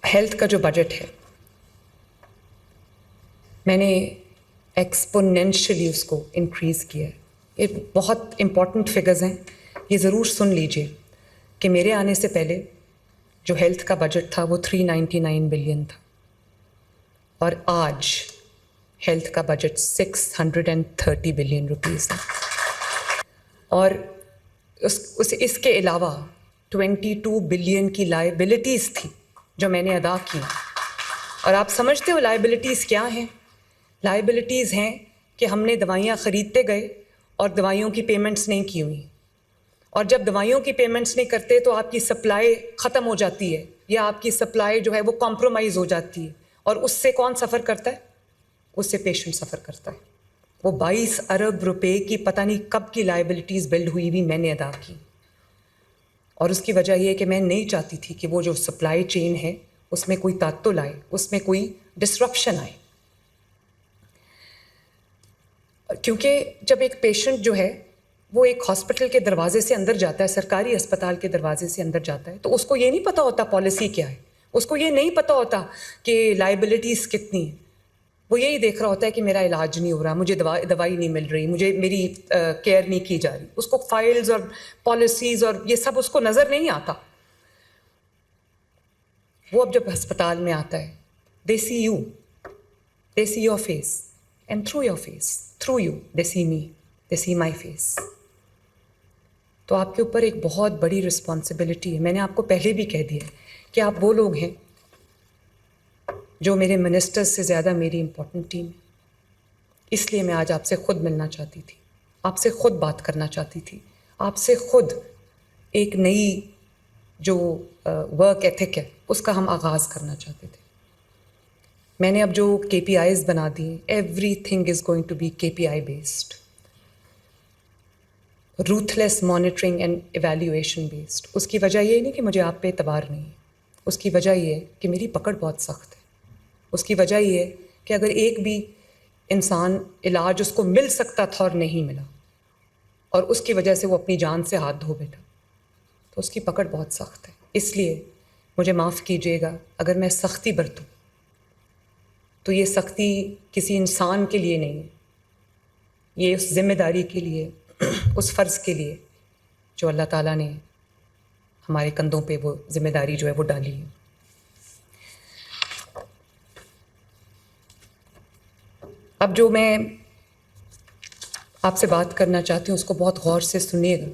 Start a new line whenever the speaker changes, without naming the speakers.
Health کا جو budget ہے میں نے ایکسپونینشلی اس کو انکریز کیا ہے. یہ بہت امپورٹنٹ فگرز ہیں, یہ ضرور سن لیجئے کہ میرے آنے سے پہلے جو ہیلتھ کا بجٹ تھا وہ 399 بلین تھا, اور آج ہیلتھ کا بجٹ 630 بلین روپیز ہے. اور اس کے علاوہ 22 بلین کی لائبلٹیز تھی جو میں نے ادا کی. اور آپ سمجھتے ہو لائبلٹیز کیا ہیں؟ لائبلٹیز ہیں کہ ہم نے دوائیاں خریدتے گئے اور دوائیوں کی پیمنٹس نہیں کی ہوئی, اور جب دوائیوں کی پیمنٹس نہیں کرتے تو آپ کی سپلائی ختم ہو جاتی ہے, یا آپ کی سپلائی جو ہے وہ کمپرومائز ہو جاتی ہے, اور اس سے کون سفر کرتا ہے؟ اس سے پیشنٹ سفر کرتا ہے. وہ 22 ارب روپے کی پتہ نہیں کب کی لائبلٹیز بلڈ ہوئی ہوئی میں نے ادا کی, اور اس کی وجہ یہ کہ میں نہیں چاہتی تھی کہ وہ جو سپلائی چین ہے اس میں کوئی تعطل آئے, اس میں کوئی ڈسرپشن آئے. کیونکہ جب ایک پیشنٹ جو ہے وہ ایک ہاسپٹل کے دروازے سے اندر جاتا ہے, سرکاری اسپتال کے دروازے سے اندر جاتا ہے, تو اس کو یہ نہیں پتہ ہوتا پالیسی کیا ہے, اس کو یہ نہیں پتہ ہوتا کہ لائبلٹیز کتنی ہیں. وہ یہی دیکھ رہا ہوتا ہے کہ میرا علاج نہیں ہو رہا, مجھے دوائی نہیں مل رہی, مجھے میری کیئر نہیں کی جا رہی. اس کو فائلز اور پالیسیز اور یہ سب اس کو نظر نہیں آتا. وہ اب جب ہسپتال میں آتا ہے, they see you, they see your face, and through your face, through you, they see me, they see my face. تو آپ کے اوپر ایک بہت بڑی رسپانسبلٹی ہے. میں نے آپ کو پہلے بھی کہہ دیا کہ آپ وہ لوگ ہیں جو میرے منسٹرز سے زیادہ میری امپورٹنٹ ٹیم ہے. اس لیے میں آج آپ سے خود ملنا چاہتی تھی, آپ سے خود بات کرنا چاہتی تھی, آپ سے خود ایک نئی جو ورک ایتھک ہے اس کا ہم آغاز کرنا چاہتے تھے. میں نے اب جو KPIs بنا دی ہیں, everything is going to be KPI based, ruthless monitoring and evaluation based. اس کی وجہ یہ نہیں کہ مجھے آپ پہ اعتبار نہیں ہے, اس کی وجہ یہ ہے کہ میری پکڑ بہت سخت ہے. اس کی وجہ یہ ہے کہ اگر ایک بھی انسان علاج اس کو مل سکتا تھا اور نہیں ملا, اور اس کی وجہ سے وہ اپنی جان سے ہاتھ دھو بیٹھا, تو اس کی پکڑ بہت سخت ہے. اس لیے مجھے معاف کیجیے گا اگر میں سختی برتوں, تو یہ سختی کسی انسان کے لیے نہیں ہے, یہ اس ذمہ داری کے لیے, اس فرض کے لیے جو اللہ تعالیٰ نے ہمارے کندھوں پہ وہ ذمہ داری جو ہے وہ ڈالی ہے. اب جو میں آپ سے بات کرنا چاہتی ہوں اس کو بہت غور سے سنیے گا.